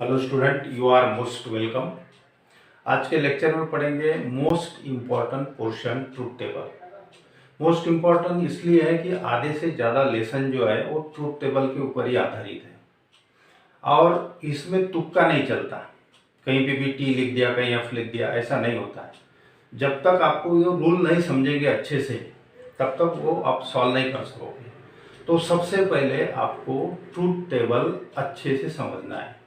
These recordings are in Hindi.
Hello student, you are most welcome. आज के लेक्चर में पढ़ेंगे most important portion truth table. Most important इसलिए है कि आधे से ज़्यादा लेसन जो है वो ट्रूथ टेबल के ऊपर ही आधारित है और इसमें तुक्का नहीं चलता। कहीं पे भी टी लिख दिया, कहीं एफ लिख दिया, ऐसा नहीं होता है। जब तक आपको ये रूल नहीं समझेंगे अच्छे से तब तक वो आप सॉल्व नहीं कर सकोगे। तो सबसे पहले आपको ट्रूथ टेबल अच्छे से समझना है।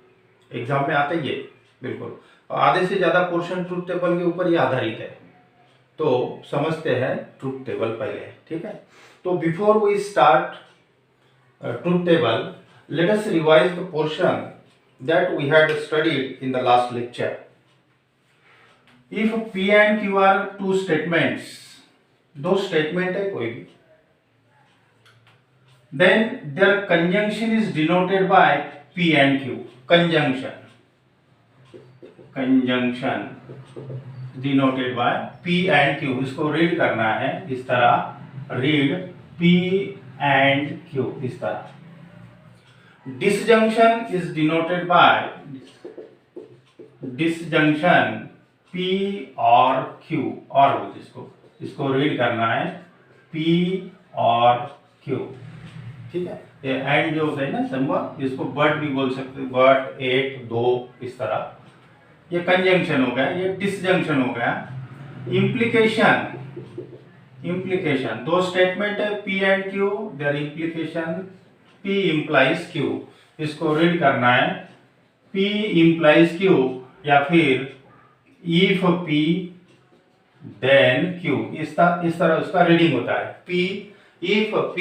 एग्जाम में आते ही है बिल्कुल, और आधे से ज़्यादा पोर्शन ट्रूथ टेबल के ऊपर ही आधारित है। तो समझते हैं ट्रूथ टेबल पहले, ठीक है। तो before we start truth table, let us revise the portion that we had studied in the last lecture. If P and Q are two statements, दो स्टेटमेंट है कोई भी, then their conjunction is denoted by P and Q. conjunction denoted by P and Q. इसको रीड करना है इस तरह, रीड P and Q इस तरह। disjunction is denoted by disjunction P और Q, और इसको रीड करना है P और Q, ठीक है। ये एंड जो होता है ना सिंबल, इसको बट भी बोल सकते हैं, बट, एक, दो, इस तरह। ये कंजंक्शन हो गया, ये डिसजंक्शन हो गया। इम्प्लीकेशन दो स्टेटमेंट है P and Q, there implication P implies Q। इसको रीड करना है P implies Q, या फिर if P then Q, इस तरह उसका रीडिंग होता है। P if P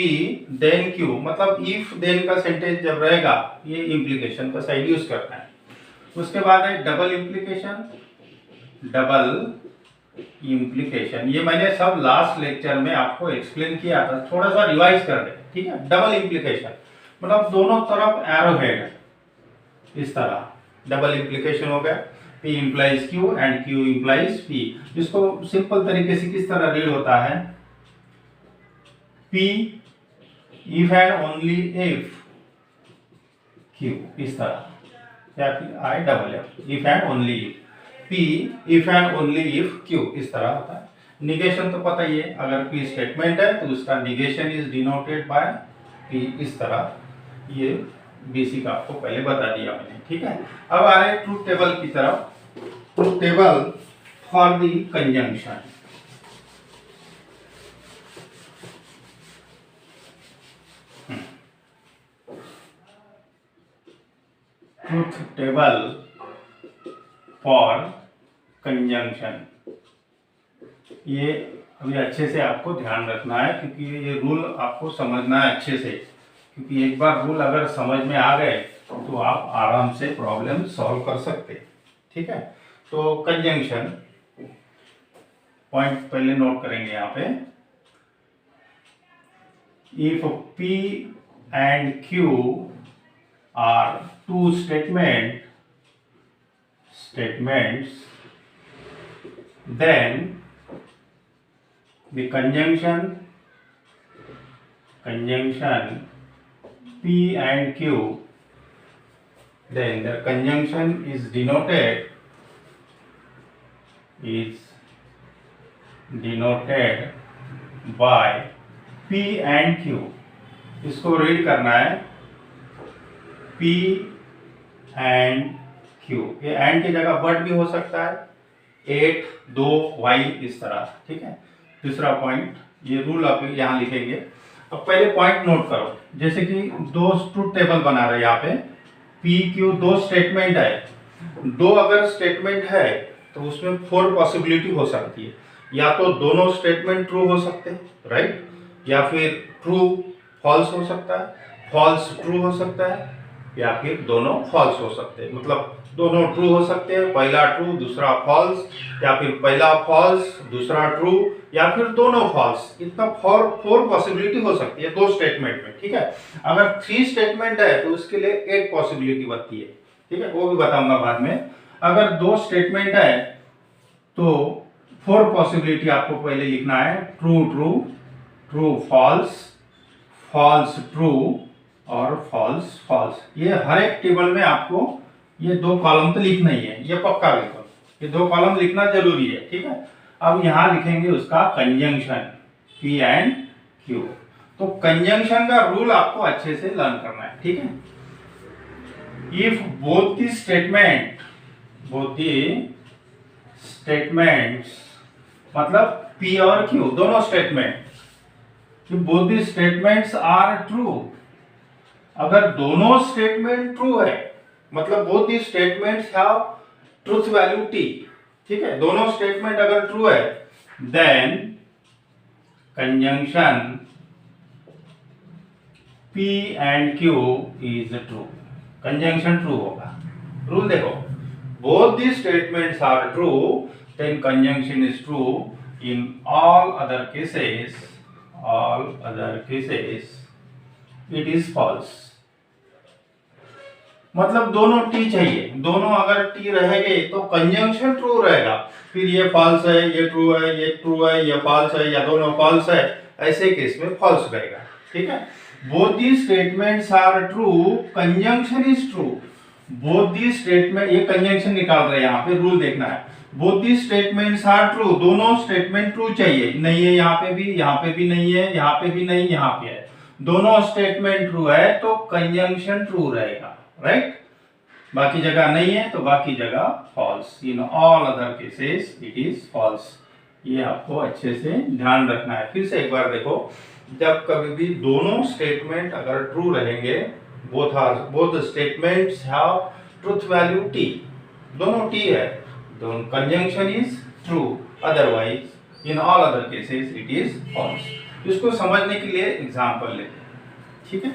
then Q, मतलब if then का सेंटेंस जब रहेगा ये इम्प्लीकेशन का साइड यूज करना है। उसके बाद है डबल इम्प्लीकेशन। ये मैंने सब लास्ट लेक्चर में आपको एक्सप्लेन किया था, थोड़ा सा रिवाइज कर दे, ठीक है। डबल इम्प्लीकेशन मतलब दोनों तरफ एरो हेड, इस तरह डबल इम्प्लीकेशन हो गया। P implies Q and Q implies P। इसको सिंपल तरीके से किस तरह रीड होता है, P if and only if Q, इस तरह, या फिर I double F, if and only if P if and only if Q, इस तरह होता है। निगेशन तो पता ही है, अगर P स्टेटमेंट है तो उसका negation is denoted by P, इस तरह। ये बेसिक आपको पहले बता दिया मैंने, ठीक है। अब आ रहे हैं ट्रूथ टेबल की तरफ। Truth table for the conjunction. Truth table for conjunction, ये अभी अच्छे से आपको ध्यान रखना है क्योंकि ये रूल आपको समझना है अच्छे से, क्योंकि एक बार रूल अगर समझ में आ गए तो आप आराम से प्रॉब्लम सॉल्व कर सकते, ठीक है। तो कंजंक्शन पॉइंट पहले नोट करेंगे यहाँ पे। If P and Q are two statements, then the conjunction P and Q, then their conjunction is denoted by P and Q। इसको रीड करना है P and Q। ये एंड की जगह बट भी हो सकता है, 8, 2, Y, इस तरह, ठीक है। दूसरा पॉइंट, ये रूल आप यहाँ लिखेंगे। अब पहले पॉइंट नोट करो, जैसे कि दो ट्रूथ टेबल बना रहे हैं यहाँ पे, P Q दो स्टेटमेंट है। दो अगर स्टेटमेंट है तो उसमें 4 पॉसिबिलिटी हो सकती है, या तो दोनों स्टेटमेंट ट्रू हो सकते हैं, राइट, या फिर ट्रू फॉल्स हो सकता है, फॉल्स ट्रू हो सकता है, या फिर दोनों फॉल्स हो सकते हैं। मतलब दोनों ट्रू हो सकते हैं, पहला ट्रू दूसरा फॉल्स, या फिर पहला फॉल्स दूसरा ट्रू, या फिर दोनों फॉल्स। इतना 4 पॉसिबिलिटी हो सकती है दो स्टेटमेंट में, ठीक है। अगर 3 स्टेटमेंट है तो उसके लिए 8 पॉसिबिलिटी बनती है, ठीक है, वो भी बताऊंगा बाद में। अगर 2 स्टेटमेंट है तो 4 पॉसिबिलिटी आपको पहले लिखना है, true true, true false, false true और फॉल्स फॉल्स। ये हर एक टेबल में आपको ये 2 कॉलम तो लिखना ही है, ये पक्का बिल्कुल, ये 2 कॉलम लिखना जरूरी है, ठीक है। अब यहाँ लिखेंगे उसका कंजंक्शन P एंड Q। तो कंजंक्शन का रूल आपको अच्छे से लर्न करना है, ठीक है। इफ बोथ द स्टेटमेंट्स मतलब P और Q दोनों स्टेटमेंट, both the statements are true, अगर दोनों स्टेटमेंट ट्रू है मतलब both the statements have truth value T, ठीक है, दोनों स्टेटमेंट अगर ट्रू है then conjunction P and Q is true, conjunction true होगा। रूल देखो, both the statements are true then conjunction is true, in all other cases it is false। मतलब दोनों T चाहिए, दोनों अगर T रहेंगे तो कंजंक्शन ट्रू रहेगा, फिर ये फॉल्स है, ये ट्रू है, ये ट्रू है, ये फॉल्स है, या दोनों फॉल्स है, ऐसे केस में फॉल्स रहेगा, ठीक है। Both the statements are true, conjunction is true, both the statement, ये कंजंक्शन निकाल रहे हैं, यहाँ पे रूल देखना है। Both the statements are true, दोनों स्टेटमेंट ट्रू चाहिए, नहीं है यहाँ पे भी नहीं है, यहाँ पे भी नहीं, यहाँ पे है, दोनों स्टेटमेंट ट्रू है तो कंजंक्शन ट्रू रहेगा, राइट। बाकी जगह नहीं है तो बाकी जगह false, in all other cases it is false. ये आपको अच्छे से ध्यान रखना है। फिर से एक बार देखो, जब कभी भी दोनों स्टेटमेंट अगर ट्रू रहेंगे, both statements have truth value T, दोनों T है, दोनों conjunction is true, otherwise in all other cases it is false. इसको समझने के लिए एग्जांपल लेते हैं, ठीक है।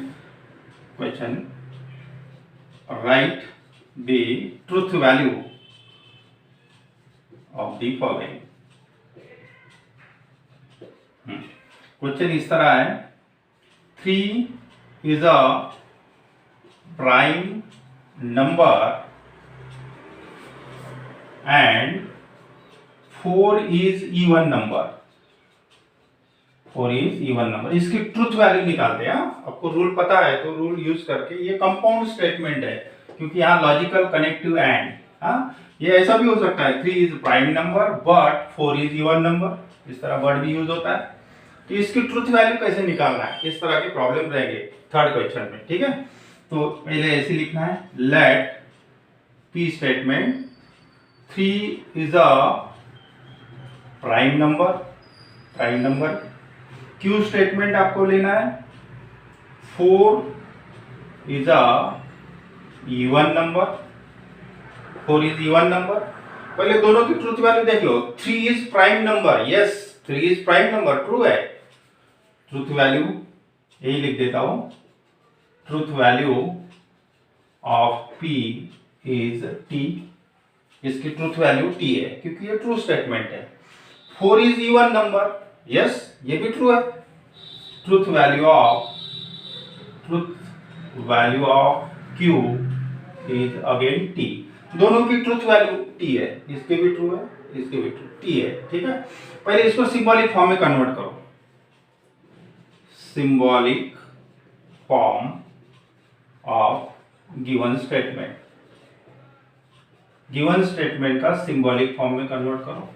Question, write the truth value of the following. Question इस तरह है, 3 is a prime number and 4 is even number, 4 is even number. इसकी ट्रुथ वैल्यू निकालते हैं। आपको रूल पता है तो रूल यूज करके, ये कंपाउंड स्टेटमेंट है क्योंकि यहाँ लॉजिकल कनेक्टिव एंड, ये ऐसा भी हो सकता है 3 is prime number but 4 is even number, इस तरह वर्ड भी यूज होता है। तो इसकी ट्रुथ वैल्यू कैसे निकालना है, इस तरह के प्रॉब्लम रहेंगे थर्ड क्वेश्चन में, ठीक है। तो पहले ऐसे लिखना है, let P statement 3 is a prime number, Q statement आपको लेना है 4 is a even number, 4 is even number. पहले दोनों की ट्रुथ वैल्यू देख लो, 3 is prime number, yes 3 is prime number, true है। ट्रुथ वैल्यू यही लिख देता हूं, truth value of P is T, इसकी ट्रुथ वैल्यू T है क्योंकि ये ट्रू स्टेटमेंट है। 4 इज इवन नंबर, यस ये भी ट्रू है। Truth value of Q is again T, दोनों की ट्रुथ वैल्यू T है, इसके भी ट्रू है, इसके भी ट्रू T है, ठीक है। पहले इसको सिंबॉलिक फॉर्म में कन्वर्ट करो, symbolic form of given statement, given statement का सिंबॉलिक फॉर्म में कन्वर्ट करो।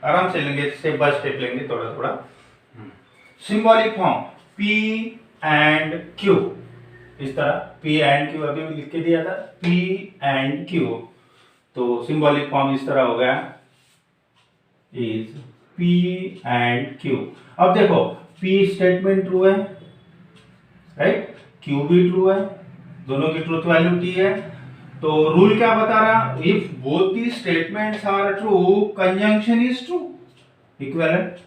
आराम से लेंगे, स्टेप बाय स्टेप लेंगे थोड़ा थोड़ा। Symbolic form P and Q, इस तरह P एंड Q अभी लिख के दिया था, P एंड Q, तो सिंबॉलिक फॉर्म इस तरह हो गया, इज P एंड Q। अब देखो P स्टेटमेंट ट्रू है, राइट, Q भी ट्रू है, दोनों की ट्रुथ वैल्यू T है। तो रूल क्या बता रहा, if both the statements are true conjunction is true, equivalent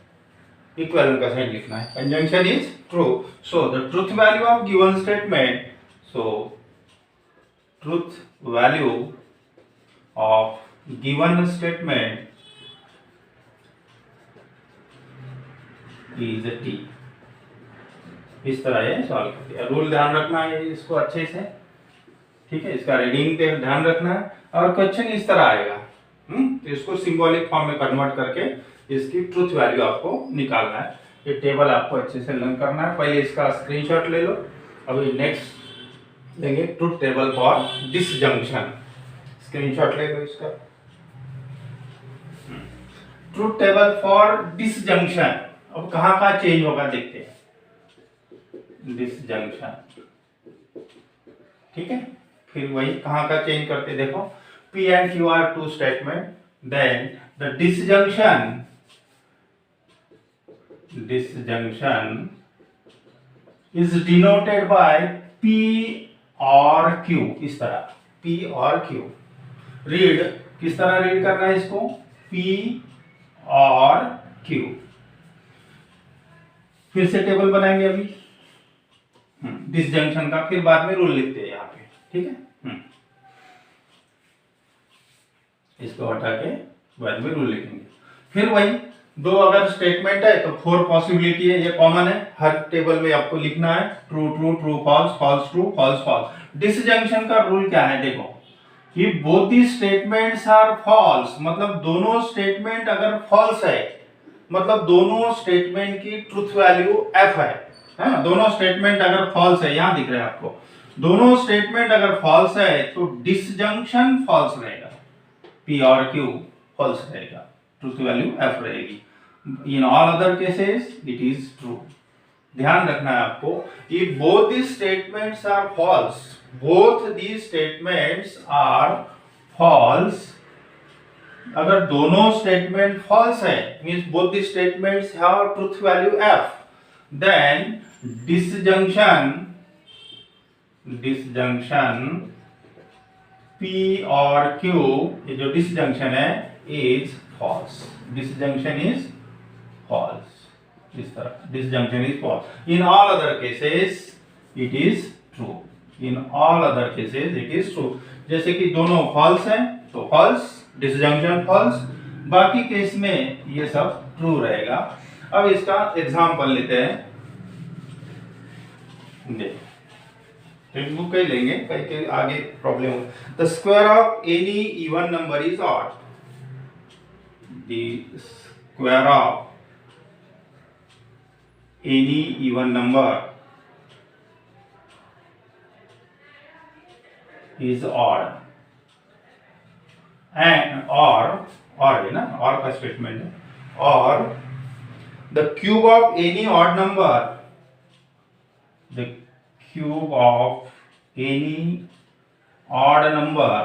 का साइन लिखना है, conjunction is true. So the truth value of given statement, so truth value of given statement is T। इस तरह ये सॉल्व कर दिया। रूल ध्यान रखना है इसको अच्छे से, ठीक है, इसका रीडिंग पे ध्यान रखना है। और क्वेश्चन इस तरह आएगा, तो इसको सिंबॉलिक फॉर्म में कन्वर्ट करके इसकी ट्रुथ वैल्यू आपको निकालना है। ये टेबल आपको अच्छे से लर्न करना है। पहले इसका स्क्रीनशॉट ले लो। अभी नेक्स्ट लेंगे truth table for disjunction. Screenshot ले लो इसका। Truth table for disjunction. अब कहाँ चेंज होगा देखते हैं। डिसजंक्शन, ठीक है। फिर वही कहाँ चेंज करते देखो। P and Q are two statement, then the disjunction is denoted by P और Q। इस तरह P और Q। रीड किस तरह रीड करना है इसको, P और Q। फिर से टेबल बनाएंगे अभी डिसजंक्शन का, फिर बाद में रूल लिखते हैं यहाँ पे, ठीक है। इसको हटा के बाद में रूल लिखेंगे। फिर वही दो अगर स्टेटमेंट है तो 4 पॉसिबिलिटी है, ये कॉमन है, हर टेबल में आपको लिखना है true true true false false true false false. Disjunction का रूल क्या है देखो, कि both the statements are false, मतलब दोनों स्टेटमेंट अगर फॉल्स है, मतलब दोनों स्टेटमेंट की ट्रूथ वैल्यू f है ना। दोनों स्टेटमेंट अगर फॉल्स है, यहां दिख रहा है आपको, दोनों स्टेटमेंट अगर फॉल्स है तो डिसजंक्शन फॉल्स रहेगा, P और Q फॉल्स रहेगा, ट्रूथ वैल्यू f रहेगी। इन all other cases it is true. ध्यान रखना है आपको, if both these statements are false, both these statements are false, अगर दोनों स्टेटमेंट फॉल्स है, means both the statements have truth value f, then disjunction P और Q, ये जो डिसजंक्शन है is false. Disjunction is false, इस तरह disjunction is false. In all other cases it is true. In all other cases it is true. जैसे कि दोनों फॉल्स हैं तो फॉल्स, डिसजंक्शन फॉल्स, बाकी केस में ये सब ट्रू रहेगा। अब इसका एग्जांपल लेते हैं। टेक्स्ट बुक कहीं लेंगे, कहीं के आगे प्रॉब्लम हो। The square of any even number is odd. The square of any even number is odd, and or है ना, or का स्टेटमेंट है, और the cube of any odd number, the cube of any odd number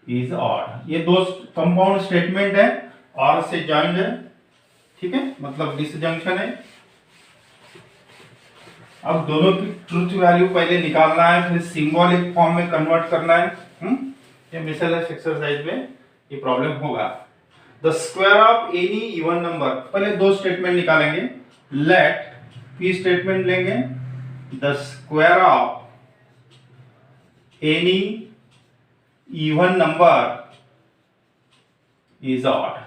is odd। ये दो कंपाउंड स्टेटमेंट है, और से जॉइंड है, ठीक है, मतलब डिसजंक्शन है। अब दोनों की ट्रूथ वैल्यू पहले निकालना है, फिर सिंबॉलिक फॉर्म में कन्वर्ट करना है। ये मिसलेनियस एक्सरसाइज में ये प्रॉब्लम होगा। The square of any even number, पहले दो स्टेटमेंट निकालेंगे। लेट पी स्टेटमेंट लेंगे, the square of any even number is odd.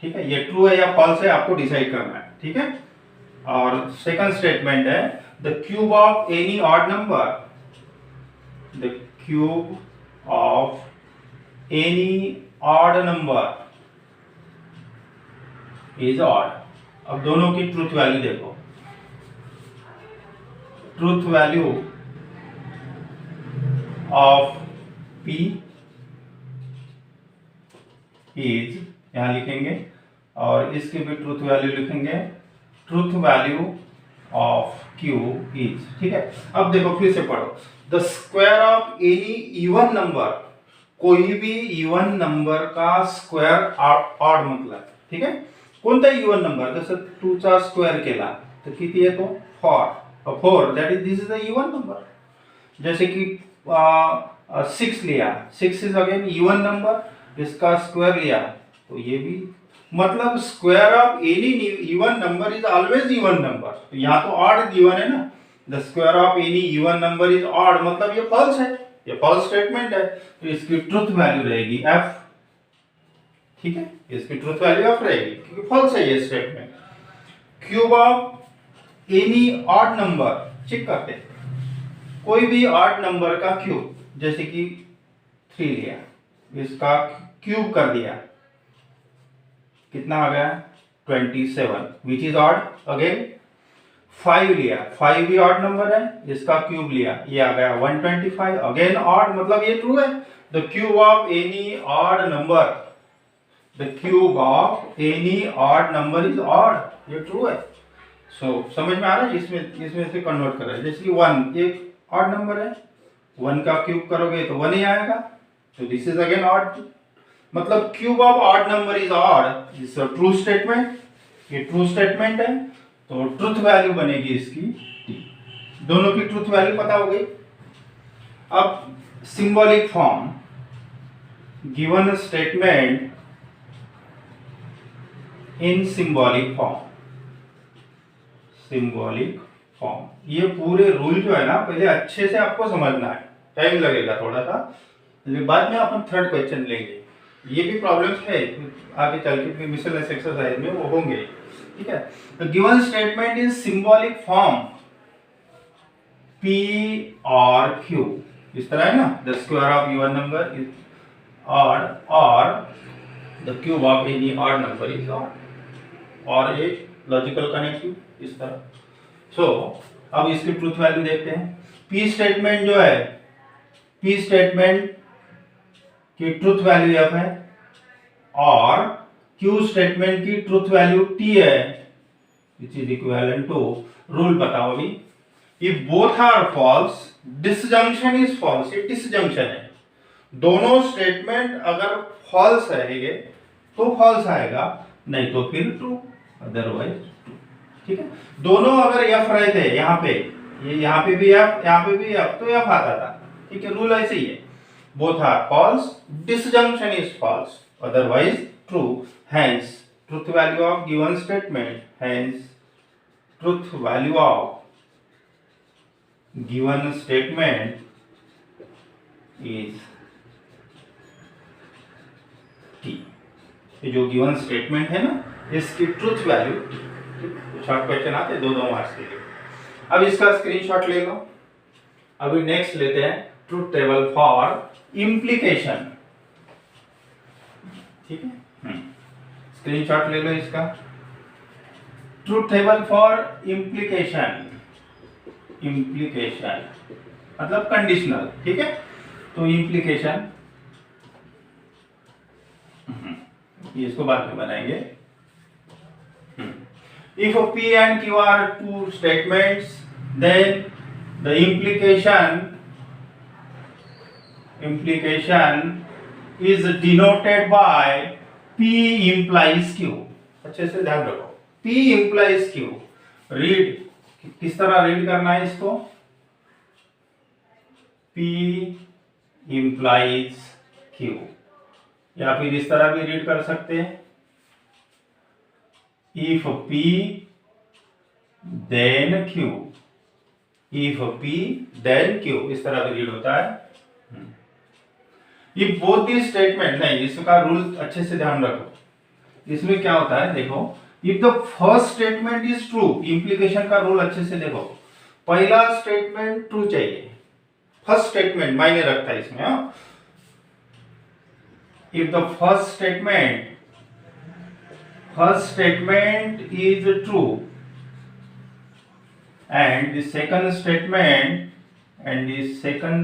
ठीक है, ये ट्रू है या फॉल्स है आपको डिसाइड करना है, ठीक है। और सेकंड स्टेटमेंट है the cube of any odd number, the cube of any odd number is odd. अब दोनों की ट्रूथ वैल्यू देखो। Truth value of P is, यहां लिखेंगे, और इसकी भी ट्रूथ वैल्यू लिखेंगे। Truth value of Q is, ठीक है। अब देखो फिर से पढ़ो। The square of any even number, कोई भी इवन नंबर का स्क्वायर ऑड मतलब, ठीक है। कोणता इवन नंबर, जसं 2 चा स्क्वेअर केला तर किती येतो 4, 4 that is this is the even number. जैसे कि 6 लिया, 6 इज अगेन इवन नंबर, इसका स्क्वायर लिया तो ये भी, मतलब square of any even number is always even number. तो यहाँ तो ऑड गिवन है ना, the square of any even number is odd, मतलब ये फॉल्स है, ये फॉल्स स्टेटमेंट है, तो इसकी ट्रूथ वैल्यू रहेगी f, ठीक है, इसकी ट्रूथ वैल्यू f रहेगी क्योंकि फॉल्स है ये statement. Cube of any odd number, check करते हैं, कोई भी ऑड नंबर का क्यूब, जैसे कि 3 लिया, इसका क्यूब कर दिया, कितना आ गया 27, विच इज ऑड। अगेन 5 लिया, 5 भी ऑड नंबर है, इसका क्यूब लिया, ये आ गया 125, अगेन ऑड, मतलब ये ट्रू है। The cube of any odd number, the cube of any odd number is odd, ये ट्रू है। सो समझ में आ रहा है, इसमें से कन्वर्ट कर रहा है। जैसे कि 1 एक ऑड नंबर है, 1 का क्यूब करोगे तो 1 ही आएगा, तो दिस इज अगेन ऑड, मतलब cube of odd number is odd, this is true statement, ये ट्रू स्टेटमेंट है, तो ट्रुथ वैल्यू बनेगी इसकी टी। दोनों की ट्रुथ वैल्यू पता हो गई। अब symbolic form, given statement in symbolic form, symbolic form, ये पूरे रूल जो है ना पहले अच्छे से आपको समझना है, टाइम लगेगा थोड़ा सा, लेकिन बाद में अपन थर्ड क्वेश्चन लेंगे। ये भी प्रॉब्लम्स है आगे चल के मिसलेनियस एक्सरसाइज में वो होंगे, ठीक है। तो given statement is symbolic form P और Q, इस तरह है ना, the square of given number is odd और the cube of any odd number is odd, और एक लॉजिकल कनेक्टिव इस तरह। सो अब इसकी ट्रूथ वैल्यू देखते हैं। P स्टेटमेंट जो है, P स्टेटमेंट की ट्रूथ वैल्यू F है और Q स्टेटमेंट की ट्रूथ वैल्यू T है, which is equivalent to, rule बताओ अभी। If both are false, disjunction is false, ये disjunction है। दोनों स्टेटमेंट अगर फॉल्स रहेंगे तो फॉल्स आएगा, नहीं तो फिर ट्रू, अदरवाइज ट्रू, ठीक है। दोनों अगर F रहते यहाँ पे, ये यहाँ पे भी F, यहाँ पे भी F, तो F आता था, ठीक है, रूल ऐसे ही है। Both are false, disjunction is false, otherwise true, hence truth value of given statement, hence truth value of given statement is T। ये जो गिवन स्टेटमेंट है ना, इसकी ट्रूथ वैल्यू, शॉर्ट क्वेश्चन आते 2-2 मार्क्स के लिए। अब इसका स्क्रीनशॉट ले लो। अभी नेक्स्ट लेते हैं ट्रूथ टेबल फॉर इम्प्लीकेशन, ठीक है, स्क्रीनशॉट ले लो इसका। Truth table for implication, implication मतलब कंडीशनल, ठीक है। तो इम्प्लीकेशन इसको बाद में बनाएंगे। If P and Q are two statements, then the implication is denoted by P implies Q। अच्छे से ध्यान रखो, P implies Q। रीड किस तरह रीड करना है इसको, P implies Q, या फिर इस तरह भी रीड कर सकते हैं, if P then Q, if P then Q, इस तरह भी रीड होता है। ये बोथ दी स्टेटमेंट, नहीं इसका रूल अच्छे से ध्यान रखो। इसमें क्या होता है देखो, if the first statement is true, implication का रूल अच्छे से देखो, पहला स्टेटमेंट ट्रू चाहिए, फर्स्ट स्टेटमेंट मायने रखता है इसमें। If the first statement is true and the second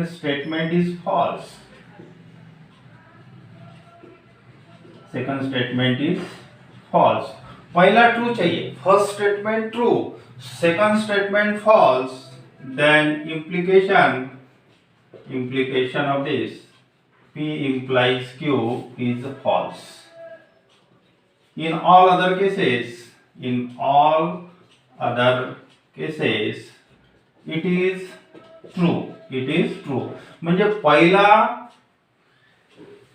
statement is false, second statement is false, पहला ट्रू चाहिए, first statement true, second statement false, then implication of this P implies Q is false। In all other cases, it is true, म्हणजे पहिला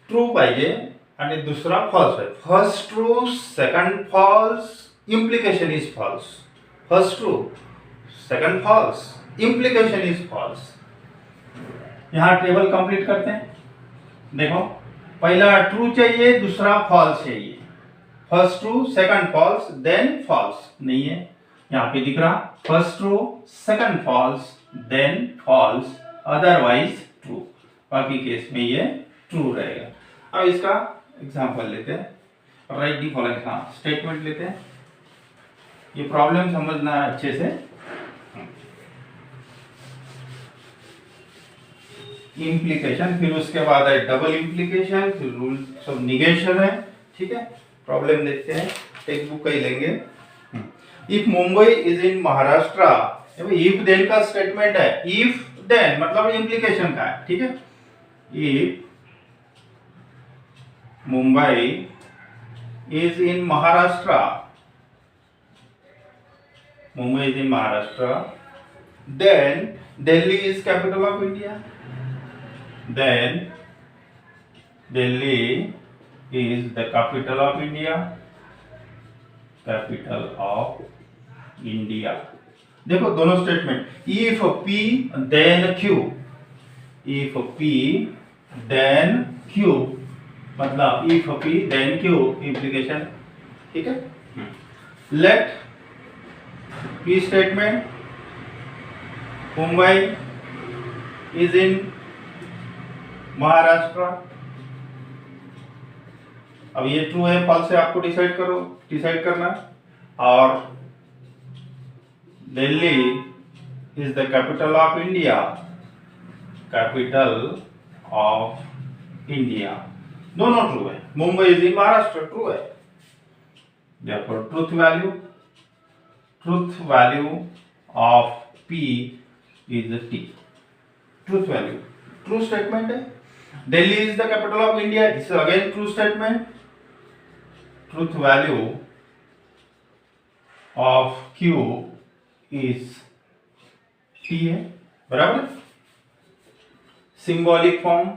ट्रू पाहिजे आणि दुसरा फॉल्स आहे। First true, second false, implication is false, first true, second false, implication is false। यहाँ टेबल कंप्लीट करते हैं, देखो पहला ट्रू चाहिए, दूसरा फॉल्स चाहिए, first true, second false, then false, नहीं है यहाँ पे दिख रहा, first true, second false, then false, otherwise true, बाकी केस में ये ट्रू रहेगा। अब इसका एग्जांपल लेते हैं, राइट दी फॉलोइंग, हाँ स्टेटमेंट लेते हैं, ये प्रॉब्लम समझना है अच्छे से। इम्प्लीकेशन, फिर उसके बाद है डबल इम्प्लीकेशन, फिर रूल्स ऑफ निगेशन है। ठीक है, प्रॉब्लम देखते हैं, टेक्स्ट बुक का ही लेंगे। If Mumbai is in Maharashtra, if then का स्टेटमेंट है, इफ देन मतलब इम्प्लीकेशन का है। ठीक है, if Mumbai is in Maharashtra, Mumbai is in Maharashtra, then Delhi is capital of India, then Delhi is the capital of India, capital of India। देखो दोनों statement, if P then Q, if P then Q मतलब if P then Q implication। ठीक है, let P statement Mumbai is in Maharashtra. अब ये ट्रू है फॉल्स है आपको डिसाइड करना है। और Delhi is the capital of India, capital of India, दोनों ट्रू है। Mumbai is in Maharashtra true है, therefore truth value of P is T, truth value, true statement है। Delhi is the capital of India, this is again true statement, truth value of Q is T है, बराबर। symbolic form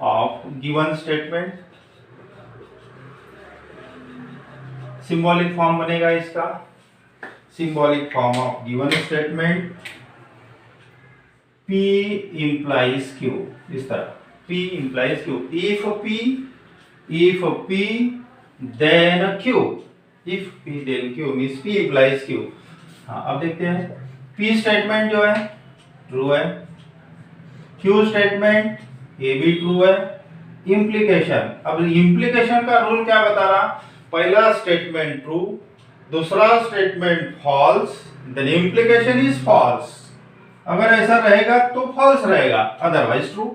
of given statement, symbolic form बनेगा इसका, symbolic form of given statement, P implies Q, इस तरह P implies Q, if P then Q, if P then Q means P implies Q। हाँ, अब देखते हैं P स्टेटमेंट जो है ट्रू है, Q स्टेटमेंट ये भी ट्रू है। इम्प्लीकेशन, अब इम्प्लीकेशन का रूल क्या बता रहा, पहला स्टेटमेंट ट्रू, दूसरा statement false, then implication is false. अगर ऐसा रहेगा तो फॉल्स रहेगा, अदरवाइज ट्रू।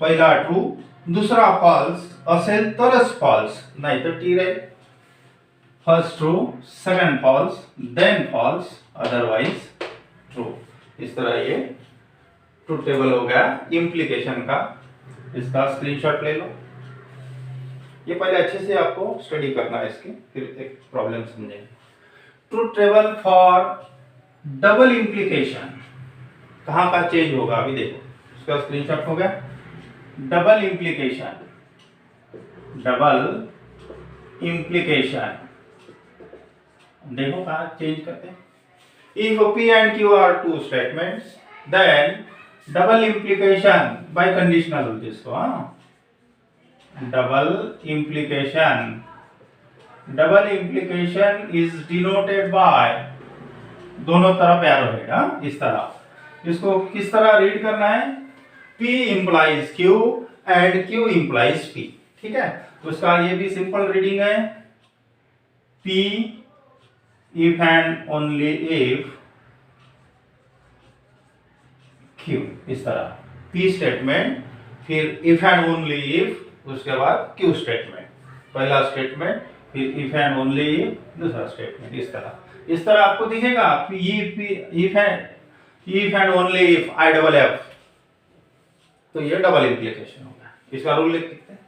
पहला ट्रू दूसरा फॉल्स असेल तरच फॉल्स, नहीं तो टी रहे। First true second false then false, otherwise true. इस तरह ये ट्रूथ टेबल हो गया इम्प्लीकेशन का। इसका स्क्रीनशॉट ले लो, ये पहले अच्छे से आपको स्टडी करना है इसकी, फिर एक प्रॉब्लम समझेंगे। Truth table for double implication कहाँ का चेंज होगा अभी देखो, इसका स्क्रीनशॉट हो गया। डबल इम्प्लीकेशन देखो कहाँ चेंज करते हैं। If P and Q are two statements, then double implication by conditional rule जिसको, हाँ double implication is denoted by दोनों तरफ एरो है, हाँ इस तरह। इसको किस तरह रीड करना है, P implies Q and Q implies P। ठीक है, तो उसका ये भी सिंपल रीडिंग है, P if and only if Q, इस तरह P स्टेटमेंट, फिर if and only if, उसके बाद Q स्टेटमेंट, पहला स्टेटमेंट, फिर if and only if, दूसरा स्टेटमेंट। इस तरह आपको दिखेगा if and only if I double F, तो ये डबल इम्प्लीकेशन होगा। इसका रूल लिख सकते हैं।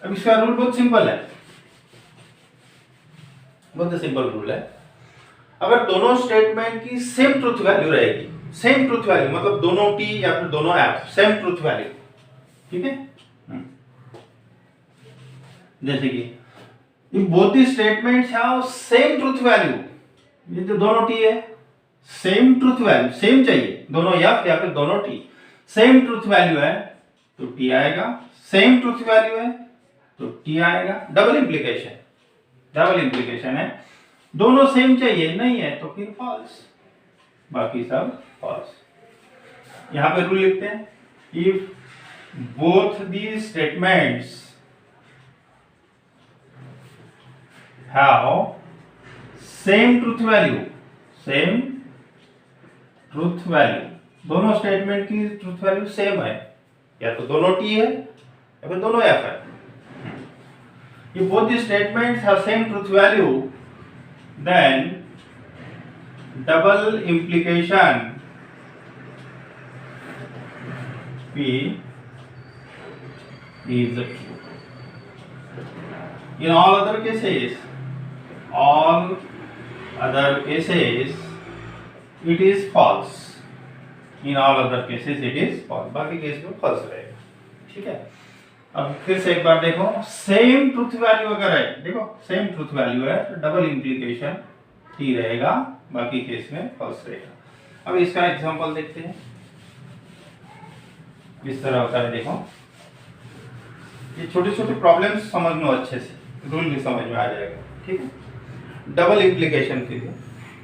अब इसका रूल बहुत सिंपल है, बहुत सिंपल रूल है। अगर दोनों स्टेटमेंट की सेम ट्रुथ वैल्यू रहेगी, सेम ट्रुथ वैल्यू मतलब दोनों T या फिर दोनों F सेम ट्रुथ वैल्यू, ठीक है, जैसे कि both the statements have same truth value, ये जो दोनों T है सेम ट्रुथ वैल्यू, सेम चाहिए, दोनों F या फिर दोनों T सेम ट्रुथ वैल्यू है तो T आएगा, सेम ट्रुथ वैल्यू है तो T आएगा। डबल इम्प्लीकेशन है, दोनों सेम चाहिए, नहीं है तो फिर फॉल्स, बाकी सब फॉल्स। यहां पे रूल लिखते हैं, if both the statements have same truth value truth value, दोनों स्टेटमेंट की ट्रूथ वैल्यू सेम है, या तो दोनों टी है या फिर दोनों एफ है। If both the statements have same truth value, then double implication P is true. In all other cases, it is false. In all other cases it is false. बाकी केस में false रहेगा, ठीक है। अब फिर से एक बार देखो, सेम ट्रूथ वैल्यू अगर है, देखो सेम ट्रूथ वैल्यू है तो डबल इंप्लीकेशन टी रहेगा, बाकी केस में फॉल्स रहेगा। अब इसका एग्जांपल देखते हैं, इस तरह होता है। देखो ये छोटे छोटे प्रॉब्लम्स समझ लो अच्छे से, रूल भी समझ में आ जाएगा, ठीक है। डबल इंप्लीकेशन के लिए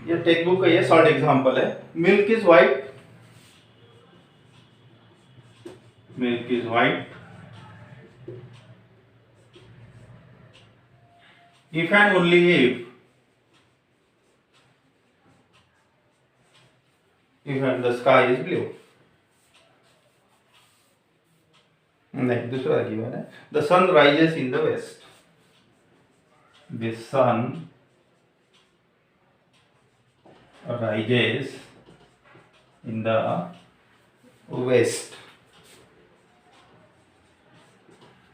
ये टेक्स्ट बुक का ये शॉर्ट एग्जांपल है। Milk is white, milk is white if and only if and the sky is blue। नहीं, दूसरा गिवन है, the sun rises in the west, the sun rises in the west।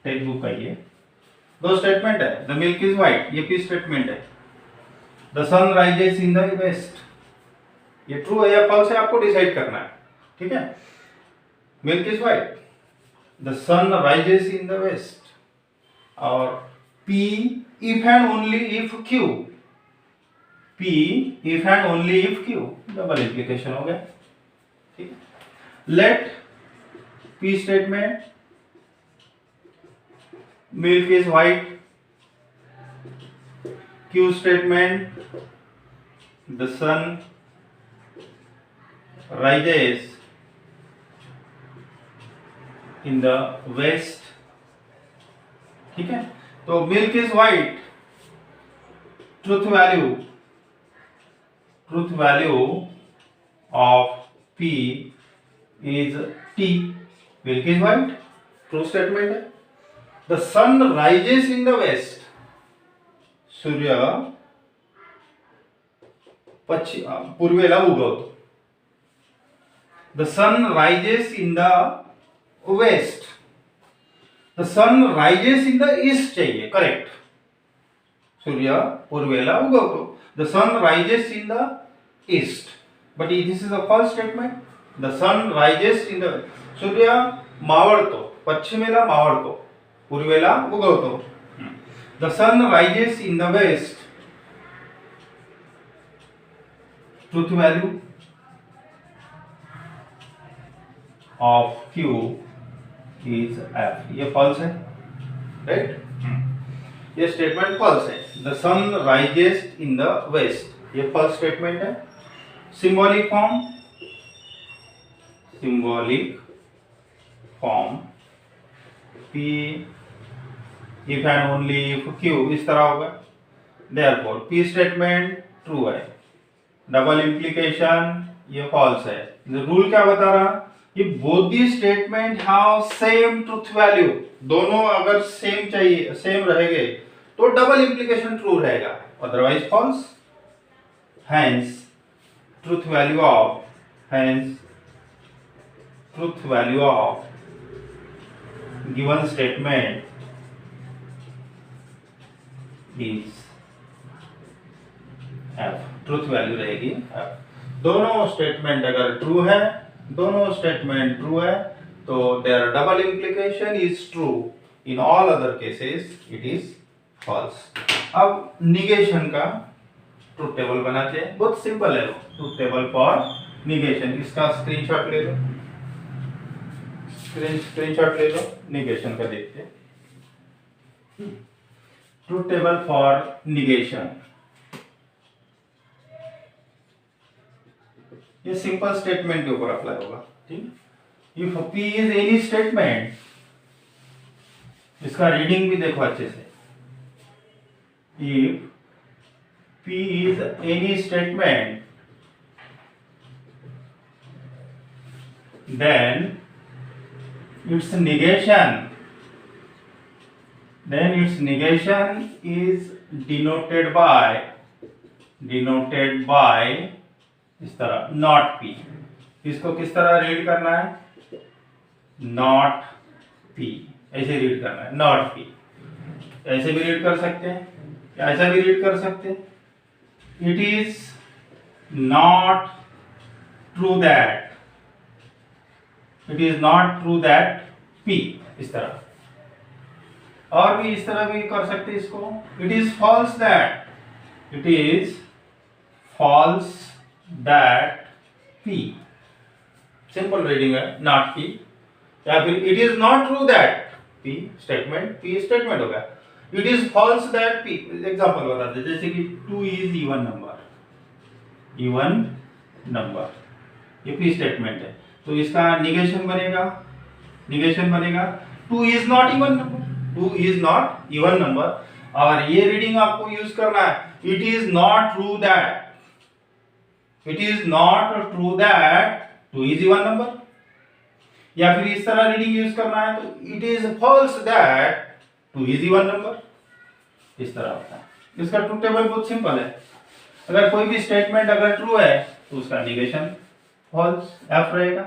Text book का ये दो स्टेटमेंट है, द मिल्क इज व्हाइट ये पी स्टेटमेंट है, the sun rises in the west ये ट्रू है या फॉल्स है आपको डिसाइड करना है, ठीक है। Milk is white, the sun rises in the west, और P if and only if Q, P if and only if Q, double implication हो गया, ठीक है। Let P statement milk is white, Q statement the sun rises in the west, ठीक है। तो milk is white, truth value of P is T, milk is white, true statement है। The sun rises in the west, सूर्य पूर्वेला उगवतो। The sun rises in the west, the sun rises in the east चाहिए, करेक्ट। सूर्य पूर्वेला उगवतो, the sun rises in the east, but this is a false statement। The sun rises in the, सूर्य मावळतो, पश्चिमेला मावळतो, पूर्वेला उगवतो। The sun rises in the west, truth value of Q is F, ये फॉल्स है, राइट। ये स्टेटमेंट फॉल्स है। The sun rises in the west ये फॉल्स स्टेटमेंट है। Symbolic form P if and only if Q इस तरह होगा। Therefore P स्टेटमेंट ट्रू है, डबल इंप्लीकेशन ये फॉल्स है। रूल क्या बता रहा, कि both the statement have same truth value, दोनों अगर सेम चाहिए, सेम रहेंगे तो डबल इंप्लीकेशन ट्रू रहेगा, otherwise false. Hence truth value of given statement is F, truth value रहेगी एफ। दोनों स्टेटमेंट अगर ट्रू है, तो there double implication is true, in all other cases it is false. अब निगेशन का ट्रूथ टेबल बनाते हैं, बहुत सिंपल है ट्रूथ टेबल फॉर निगेशन। इसका स्क्रीनशॉट ले लो, निगेशन का देखते हैं। ट्रूथ टेबल फॉर निगेशन, ये सिंपल स्टेटमेंट के ऊपर अप्लाई होगा, ठीक। If P is any statement, इसका रीडिंग भी देखो अच्छे से। If P is any statement then its negation is denoted by इस तरह नॉट पी। इसको किस तरह रीड करना है? नॉट पी, ऐसे रीड करना है, नॉट पी। ऐसे भी रीड कर सकते हैं, ऐसा भी रीड कर सकते हैं। It is not true that, it is not true that P, इस तरह। और भी इस तरह भी कर सकते हैं इसको। It is false that, it is false that P, simple reading है, नॉट पी। या फिर it is not true that P, statement, P statement होगा। It is false that P, example बताते हैं, जैसे कि 2 इज इवन नंबर, ये पी स्टेटमेंट है, तो इसका निगेशन बनेगा 2 is not even number, 2 is not even number. और ये रीडिंग आपको यूज करना है, it is not true that 2 is even number. या फिर इस तरह रीडिंग यूज करना है, तो it is false that 2 is even number, इस तरह होता है। इसका ट्रूथ टेबल बहुत सिंपल है। अगर कोई भी स्टेटमेंट अगर ट्रू है तो उसका निगेशन फॉल्स, एफ रहेगा।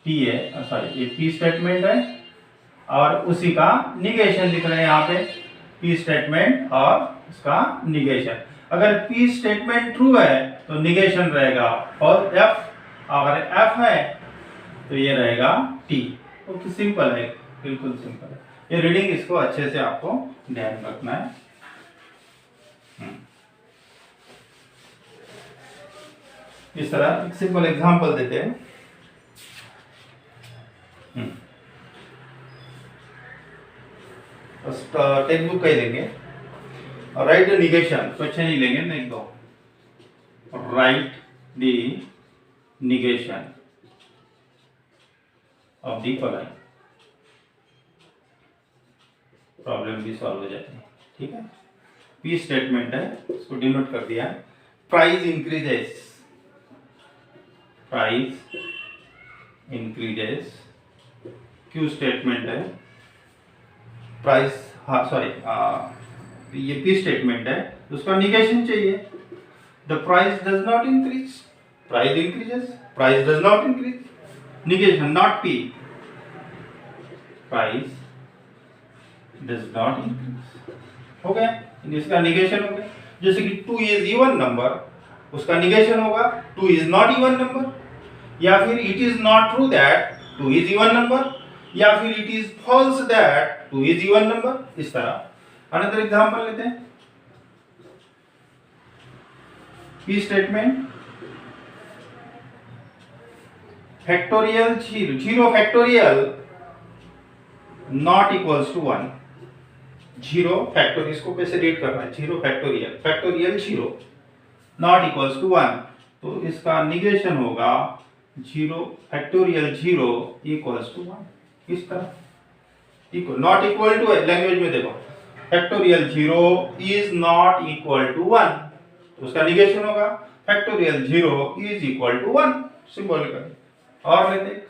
पी है, सॉरी, ये पी स्टेटमेंट है और उसी का निगेशन लिख रहे हैं यहाँ पे, पी स्टेटमेंट और उसका निगेशन। अगर पी स्टेटमेंट ट्रू है तो निगेशन रहेगा और एफ, अगर एफ है तो ये रहेगा टी। तो सिंपल है, बिल्कुल सिंपल है ये रीडिंग। इसको अच्छे से आपको ध्यान रखना है। इस तरह एक सिंपल एग्जांपल देते हैं। टेक्स्ट बुक का ही लेंगे और राइट द निगेशन, क्वेश्चन ही लेंगे, नहीं दो, right the negation of the following, problem भी सॉल्व हो जाती है। ठीक है, पी स्टेटमेंट है, इसको डिनोट कर दिया। प्राइस इंक्रीजेस, क्यू स्टेटमेंट है, प्राइस, हाँ सॉरी, ये पी स्टेटमेंट है, उसका निगेशन चाहिए। The price does not increase, price increases, price does not increase, negation not P, price does not increase, हो गया, इसका निगेशन हो गया। जैसे कि 2 इज इवन नंबर, उसका निगेशन होगा 2 इज नॉट इवन नंबर। या फिर it is not true that 2 is even number, या फिर it is false that 2 is even number, इस तरह। अनदर एग्जांपल लेते हैं, P statement, factorial 0 factorial not equals to 1, 0 factorial, इसको कैसे रीड करना है, 0 factorial, factorial 0 not equals to 1, तो इसका निगेशन होगा 0 फैक्टोरियल 0 इक्वल्स टू 1, इस तरह। इक्वल, नॉट इक्वल टू है, लैंग्वेज में देखो, factorial 0 is not equal to 1, तो उसका निगेशन होगा factorial 0 is equal to 1, symbol कर। और लेते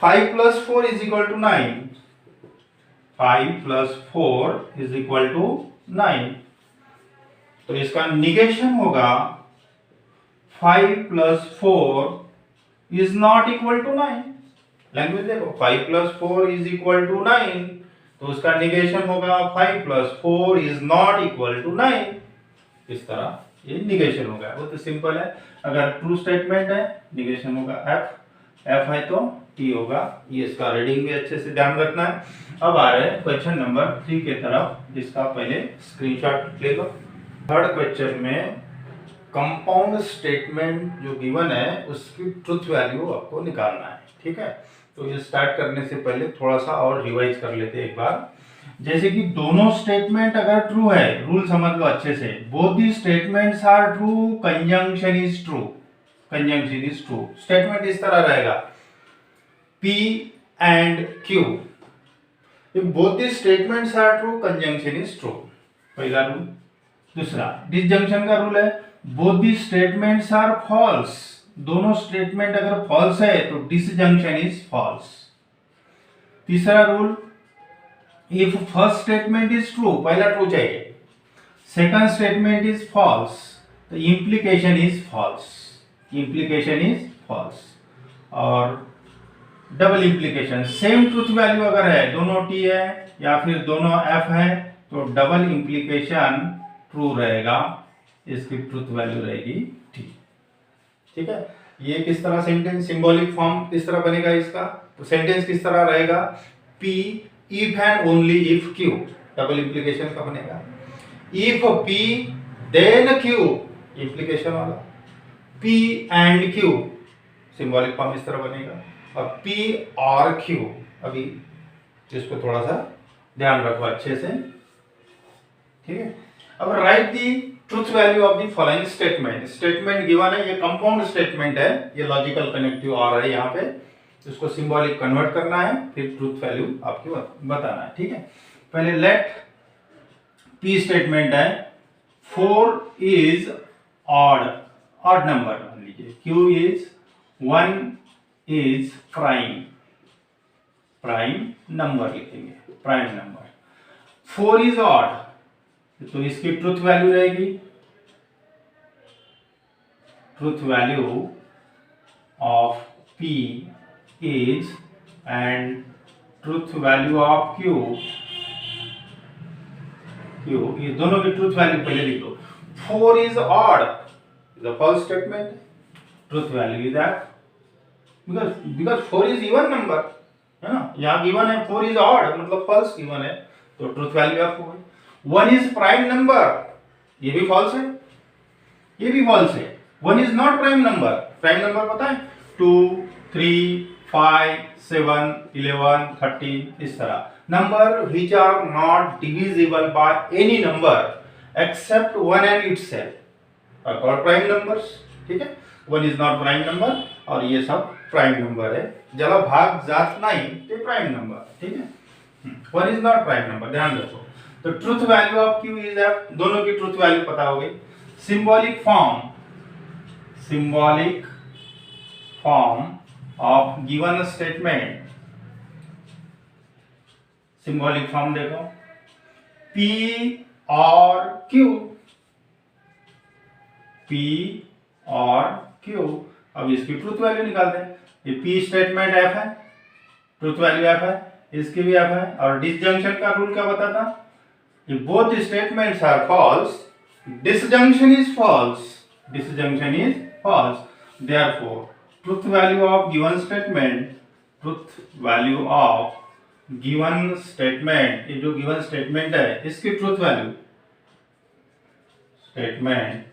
5 plus 4 is equal to 9, 5 plus 4 is equal to 9, तो इसका निगेशन होगा 5 plus 4 is not equal to 9। Language देखो, 5 प्लस 4 इज इक्वल टू 9, तो उसका निगेशन होगा 5 plus 4 is not equal to 9, इस तरह ये निगेशन होगा। वो तो सिंपल है। अगर ट्रू स्टेटमेंट है निगेशन होगा एफ, एफ है तो टी होगा। ये इसका रीडिंग भी अच्छे से ध्यान रखना है। अब आ रहे हैं क्वेश्चन नंबर 3 के तरफ, जिसका पहले स्क्रीनशॉट ले लो। थर्ड क्वेश्चन में कंपाउंड स्टेटमेंट जो गिवन है उसकी ट्रुथ वैल्यू आपको निकालना है। ठीक है, तो ये स्टार्ट करने से पहले थोड़ा सा और रिवाइज कर लेते हैं एक बार। जैसे कि दोनों स्टेटमेंट अगर ट्रू है, रूल समझ लो अच्छे से, both the statements are true, conjunction is true, conjunction is true. Statement इस तरह रहेगा, P and Q, if both the statements are true, conjunction is true, पहला रूल। दूसरा डिसजंक्शन का रूल है, both the statements are false, दोनों स्टेटमेंट अगर फॉल्स है तो डिसजंक्शन इज फॉल्स। तीसरा rule, if first statement is true, पहला ट्रू चाहिए, सेकंड स्टेटमेंट इज फॉल्स, तो implication is false, implication is false. और double implication, same truth value अगर है, दोनों टी है या फिर दोनों एफ है, तो डबल इम्प्लीकेशन ट्रू रहेगा, इसकी ट्रूथ वैल्यू रहेगी टी। ठीक है, ये किस तरह सेंटेंस, सिंबॉलिक फॉर्म किस तरह बनेगा इसका, तो सेंटेंस किस तरह रहेगा, P if and only if Q, double implication का बनेगा। If P then Q, implication वाला। P and Q, symbolic form इस तरह बनेगा। और पी और क्यू, अभी इसको थोड़ा सा ध्यान रखो अच्छे से। ठीक है, अब right the truth value of the following statement. Statement given है, ये कंपाउंड स्टेटमेंट है, ये लॉजिकल कनेक्टिव और है यहाँ पे, इसको सिंबॉलिक कन्वर्ट करना है, फिर ट्रूथ वैल्यू आपको बताना है। ठीक है, पहले लेट पी स्टेटमेंट है 4 इज ऑड, ऑड नंबर मान लीजिए, Q is 1 is prime, prime number लिखेंगे, प्राइम नंबर। 4 इज ऑड, तो इसकी ट्रूथ वैल्यू रहेगी, truth value of P is and truth value of Q, ये दोनों की ट्रूथ वैल्यू पहले लिख लो। 4 is odd, the false statement, truth value is F, because 4 is even number है ना, यहाँ गिवन है 4 is odd मतलब false गिवन है, तो ट्रूथ वैल्यू F हो गई। 1 is prime number, ये भी false है, ये भी false है। 1 is not prime number, prime number पता है 2 3 5 7 11 13, इस तरह number which are not divisible by any number except 1 and itself are called prime numbers। ठीक है, 1 is not prime number और ये सब प्राइम नंबर है, ज्यादा भाग जात नहीं, ये प्राइम नंबर। ठीक है, 1 is not prime number, ध्यान रखो। तो truth value of Q is F, दोनों की ट्रूथ वैल्यू पता हो गई। Symbolic form, symbolic form of given statement, symbolic form देखो, P और Q, P और Q, अब इसकी ट्रूथ वैल्यू निकालते हैं। ये P स्टेटमेंट F है, ट्रूथ वैल्यू F है, इसकी भी F है। और डिसजंक्शन का रूल क्या बताता, कि both statements are false, disjunction is false, disjunction is false, therefore truth value of given statement, truth value of given statement, ये जो given statement है इसकी truth value, statement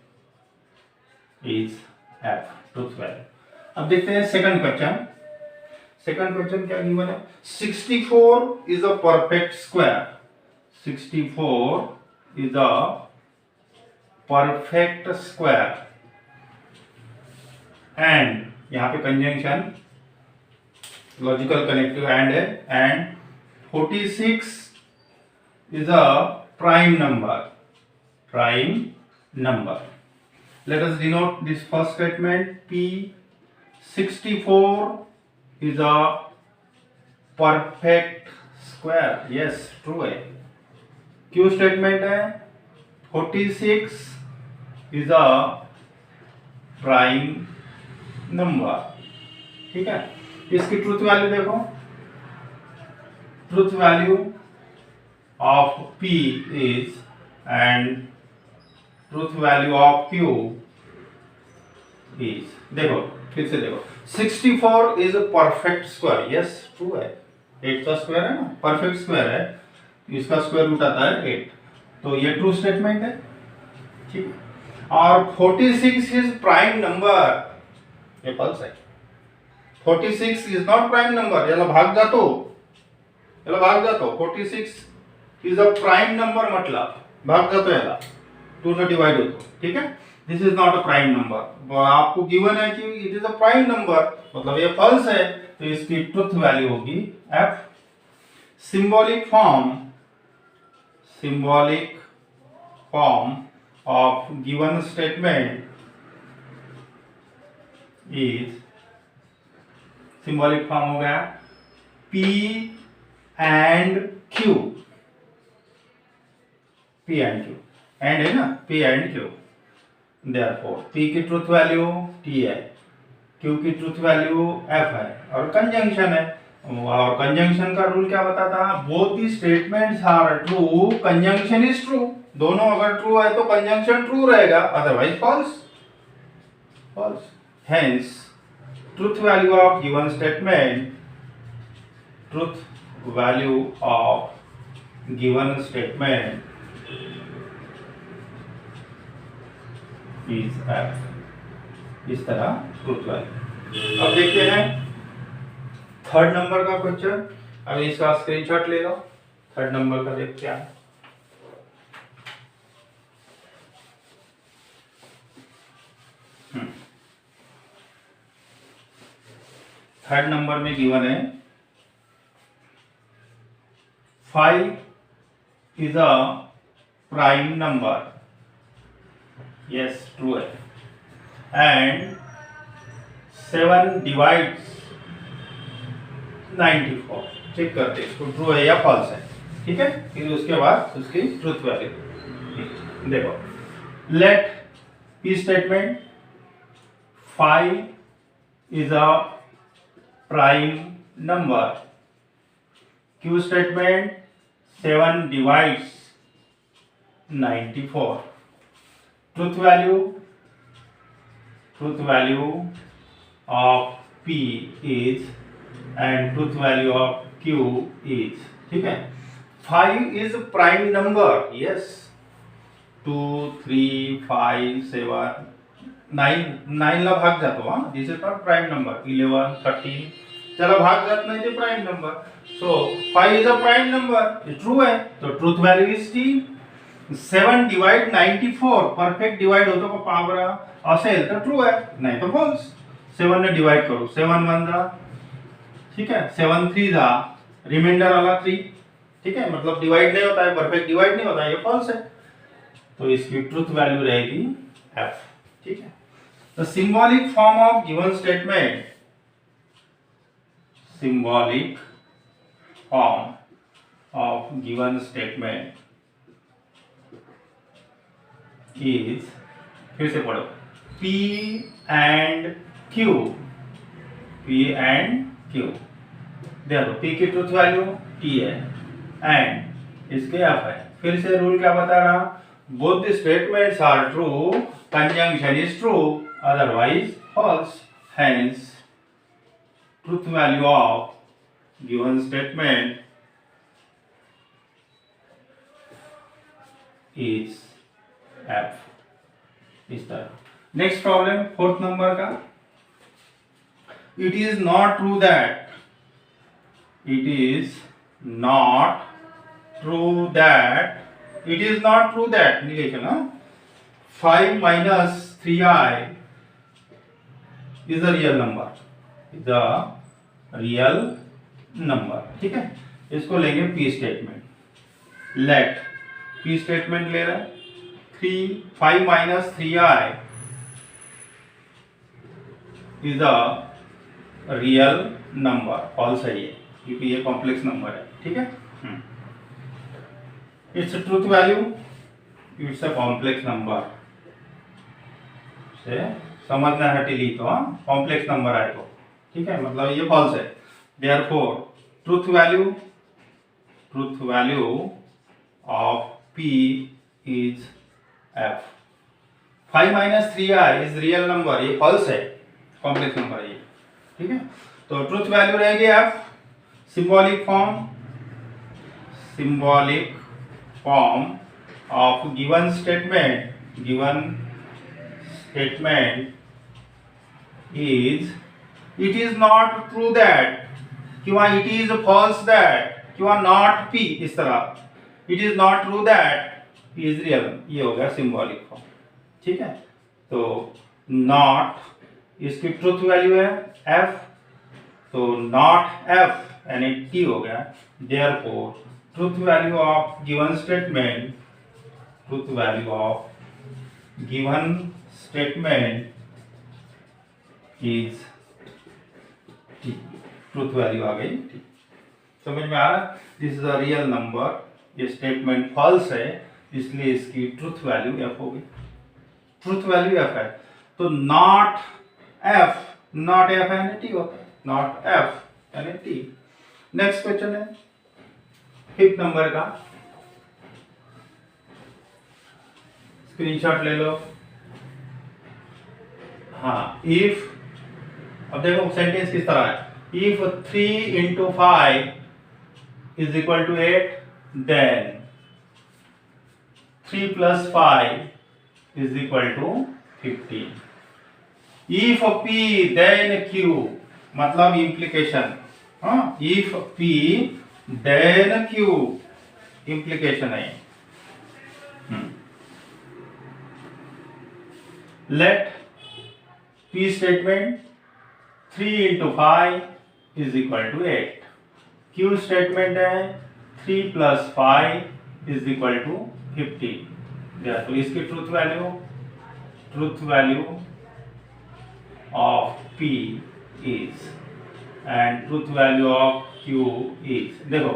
is F, truth value। अब देखते हैं सेकंड क्वेश्चन। सेकंड क्वेश्चन क्या गिवन है, 64 is a perfect square, 64 is a perfect square and यहाँ पे कंजंक्शन लॉजिकल कनेक्टिव एंड है, and 46 is a prime number, prime number. Let us denote this first statement, P 64 is a perfect square, yes true है। Q स्टेटमेंट है 46 इज अ प्राइम नंबर। ठीक है, इसकी ट्रूथ वैल्यू देखो, truth value of P is and truth value of Q is, देखो फिर से देखो, 64 is a perfect square, yes true है, 8 का स्क्वायर है ना, परफेक्ट स्क्वायर है, इसका स्क्वायर रूट आता है 8, तो ये ट्रू स्टेटमेंट है। ठीक है, और 46 इज प्राइम नंबर, ये फॉल्स है। 46 इज नॉट प्राइम नंबर, याला भाग जातो, याला भाग जातो, 46 इज अ प्राइम नंबर मतलब भाग जातो, याला 2 ने डिवाइड होतो। ठीक है, this is not a prime number, आपको गिवन है कि it is a prime number, मतलब ये फॉल्स है, तो इसकी ट्रूथ वैल्यू होगी F। Symbolic form, symbolic form of given statement is, symbolic form हो गया P and Q, P and Q, and है ना, P and Q, therefore P की ट्रूथ वैल्यू T है, Q की ट्रूथ वैल्यू F है, और कंजंक्शन है, और कंजंक्शन का रूल क्या बताता है, both the statements are true, conjunction is true, दोनों अगर ट्रू है तो कंजंक्शन ट्रू रहेगा, otherwise false, false, hence truth value of given statement, truth value of given statement is F, इस तरह ट्रूथ वैल्यू। अब देखते हैं थर्ड नंबर का क्वेश्चन, अब इसका स्क्रीनशॉट ले लो, थर्ड नंबर का देखते हैं। थर्ड नंबर में गिवन है 5 is a prime number, yes true है, एंड 7 डिवाइड्स 94, चेक करते इसको ट्रू है या फॉल्स है, ठीक है, फिर उसके बाद उसकी ट्रूथ वैल्यू देखो। Let P statement 5 is a prime number, Q statement 7 divides 94, truth value of P is and truth value of Q is, ठीक है। 5 इज प्राइम नंबर, यस, 2 3 5 7 9 ला भाग जातो, हा, this is not prime number, 11 13 चला भाग जात नाही ते prime number, so 5 is a prime number, true है, तो truth value is T. 7 divide 94 perfect divide होतो का पावर असेल तर ट्रू है, नाही तर फॉल्स। 7 ने डिवाइड करू, 7 1 जा, ठीक है, 7 3 जा, रिमाइंडर वाला 3, ठीक है, मतलब डिवाइड नहीं होता है, परफेक्ट डिवाइड नहीं होता है, ये फॉल्स है, तो इसकी ट्रूथ वैल्यू रहेगी F, ठीक है। The symbolic form of given statement, symbolic form of given statement is, फिर से पढ़ो, P and Q, P and Q, देखो P की ट्रूथ वैल्यू T है एंड इसके F है, फिर से रूल क्या बता रहा, both the statements are true, conjunction is true, otherwise false, hence truth value of given statement is F, इस तरह। नेक्स्ट प्रॉब्लम फोर्थ नंबर का, it is not true that, it is not true that, it is not true that, negation, 5 minus 3i is a real number, is a real number, ठीक है, इसको लेंगे P statement. Let P statement ले रहा है 5 minus 3i is a real number, false है ये, क्योंकि ये कॉम्प्लेक्स नंबर है, ठीक है। Its truth value, it's a complex number, से समझण्यासाठी लिहितो, हा, कॉम्प्लेक्स नंबर आहे तो, ठीक है, मतलब ये फॉल्स है, therefore truth value of P is F। 5 minus 3i is real number, ये फॉल्स है, कॉम्प्लेक्स नंबर है ये, ठीक है, तो ट्रूथ वैल्यू रहेगी F। Symbolic form of given statement is, it is not true that, किंवा it is false that, किंवा not P, इस तरह, it is not true that P is real, ये हो गया सिंबॉलिक फॉर्म, ठीक है। तो not इसकी ट्रूथ वैल्यू है F, तो not F यानी T हो गया, therefore truth value of given is T, truth value आ गई टी। समझ में आ रहा? This is a real number, ये स्टेटमेंट फॉल्स है, इसलिए इसकी ट्रूथ वैल्यू एफ हो गई। ट्रूथ वैल्यू एफ है, तो नॉट एफ यानी टी होता है, नॉट एफ यानी टी। नेक्स्ट क्वेश्चन है 5th नंबर का, स्क्रीनशॉट ले लो। हाँ, इफ, अब देखो सेंटेंस किस तरह है, if 3 into 5 is equal to 8, then 3 plus 5 is equal to 15। if p then q, मतलब implication, हाँ, if p then q implication है। let p statement 3 into 5 is equal to 8, q statement है 3 plus 5 is equal to 15। तो इसकी truth value of p is and truth value of q is, देखो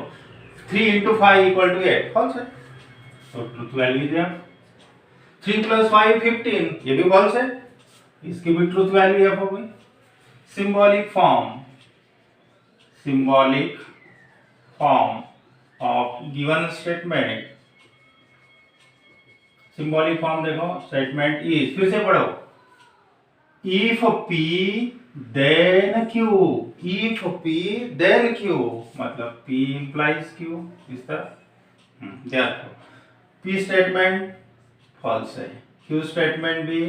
3 into 5 equal to 8 false है, तो truth value is there। 3 plus 5 15, ये भी false है, इसकी भी truth value f हो गई। symbolic form of given statement, symbolic form देखो, statement is, फिर से पढ़ो, if p then q, if p then q, मतलब p implies q, इस तरह। देखो p स्टेटमेंट फॉल्स है, q स्टेटमेंट भी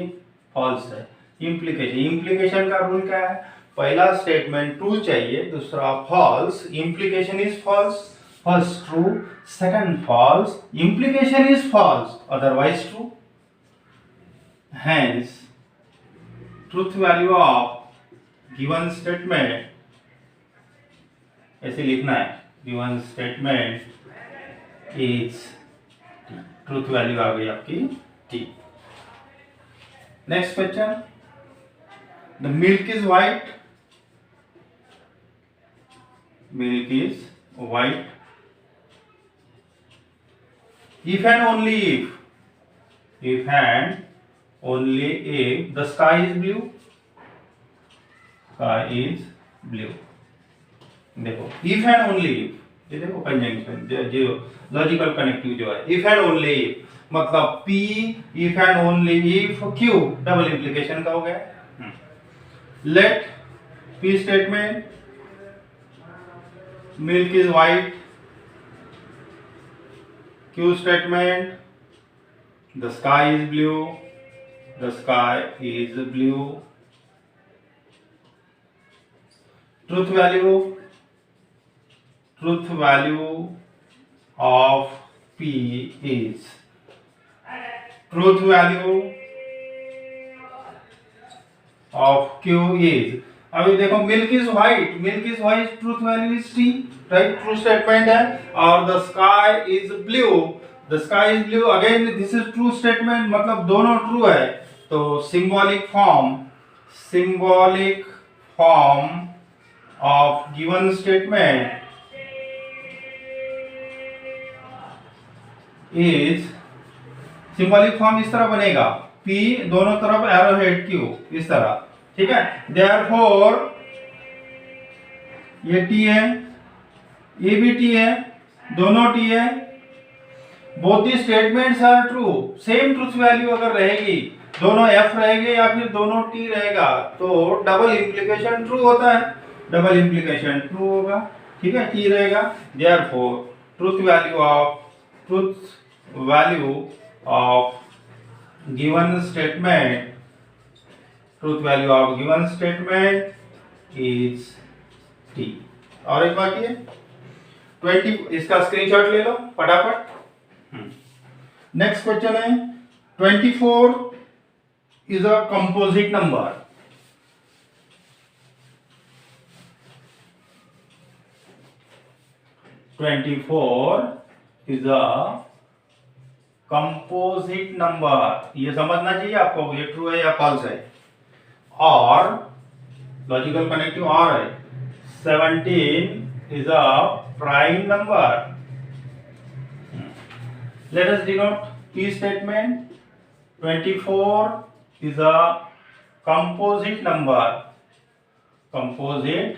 फॉल्स है। इम्प्लीकेशन का रूल क्या है, पहला स्टेटमेंट ट्रू चाहिए, दूसरा false, implication is false, first true, second false, implication is false, otherwise true. Hence truth value of given statement, ऐसे लिखना है, given statement is, truth value आ गई आपकी T. Next question, the milk is white, milk is white, if and only if the sky is blue, देखो if and only if, ये देखो कंजंक्शन जो लॉजिकल कनेक्टिव जो है, if and only if मतलब p if and only if q, double implication का हो गया। Let p statement milk is white, q statement the sky is blue, truth value of p is, truth value of q is, अभी देखो milk is white, truth value is T, right, true statement है। और the sky is blue, again this is true statement, मतलब दोनों ट्रू है, तो symbolic form of given statement is, symbolic form इस तरह बनेगा, P दोनों तरफ एरो हेड Q, इस तरह, ठीक है। देयरफॉर ये T है, ये भी T है, दोनों T है, both the statements are true, same truth value अगर रहेगी, दोनों F रहेंगे या फिर दोनों T रहेगा, तो डबल इंप्लीकेशन ट्रू होता है, डबल इंप्लीकेशन ट्रू होगा, ठीक है, T रहेगा। Therefore truth value of given statement, truth value of given statement is T. और एक बाकी है 20, इसका स्क्रीनशॉट ले लो फटाफट। नेक्स्ट क्वेश्चन है 24 is a composite number, is a composite number, ये समझना चाहिए आपको, ये ट्रू है या फॉल्स है। और लॉजिकल कनेक्टिव और है 17 is a prime number. Let us denote P statement. 24 is a composite number. Composite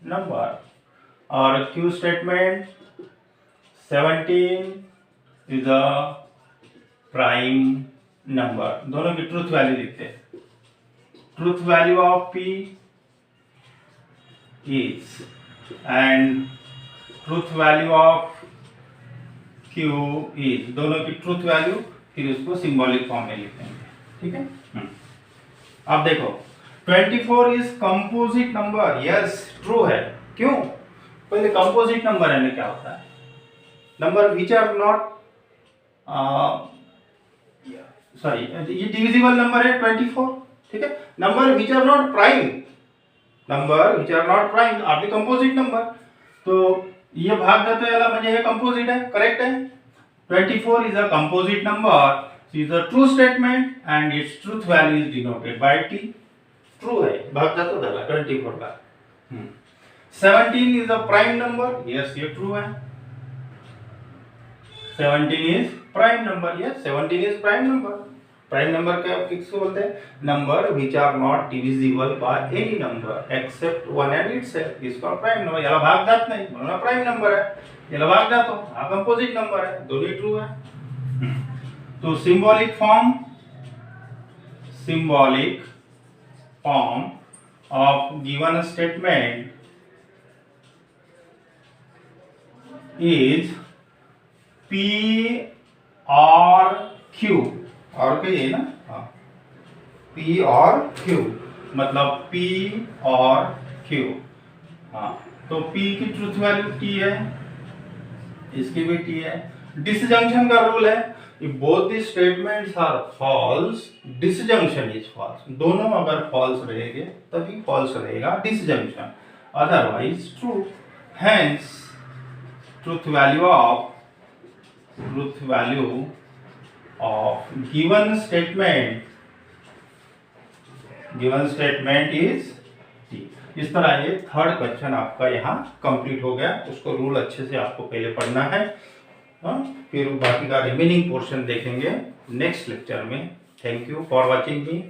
number. और Q statement 17 is a prime number. दोनों की ट्रूथ वैल्यू लिखते हैं. Truth value of P is and truth value of Q is, दोनों की ट्रूथ वैल्यू फिर उसको सिंबॉलिक फॉर्म में लिखेंगे. ठीक है. अब देखो 24 is composite number. Yes true है. क्यों? पहले कंपोजिट नंबर है क्या होता है? Number which are not sorry ये डिविजिबल नंबर है 24. ठीक है. Number which are not prime, number which are not prime are the composite number. तो ये भाग जाता है म्हणजे हे कंपोजिट है. करेक्ट है. 24 is a composite number. It is a true statement and its truth value is denoted by T. True है. भाग जाता झाला 24 का. 17 is a prime number. Yes ये true है. 17 is prime number. Yes 17 is prime number. Prime number क्या फिक्स बोलते हैं? Number which are not divisible by any number except one and itself. इसका प्राइम नंबर याला भाग जात नाही म्हणून प्राइम नंबर है. याला भाग जातो हा कंपोजिट नंबर है. दोन्ही ट्रू है. तो symbolic form of given statement is P और Q. और कहिए ना. हाँ P और Q मतलब P और Q. हाँ तो P की ट्रूथ वैल्यू T है, इसकी भी T है. डिसजंक्शन का रूल है if both the statements are false disjunction is false. दोनों अगर false रहेंगे तभी false रहेगा disjunction, otherwise true. Hence truth value of given statement is T. इस तरह ये थर्ड क्वेश्चन आपका यहाँ कंप्लीट हो गया. उसको रूल अच्छे से आपको पहले पढ़ना है. फिर बाकी का रिमेनिंग पोर्शन देखेंगे नेक्स्ट लेक्चर में. Thank you for watching me.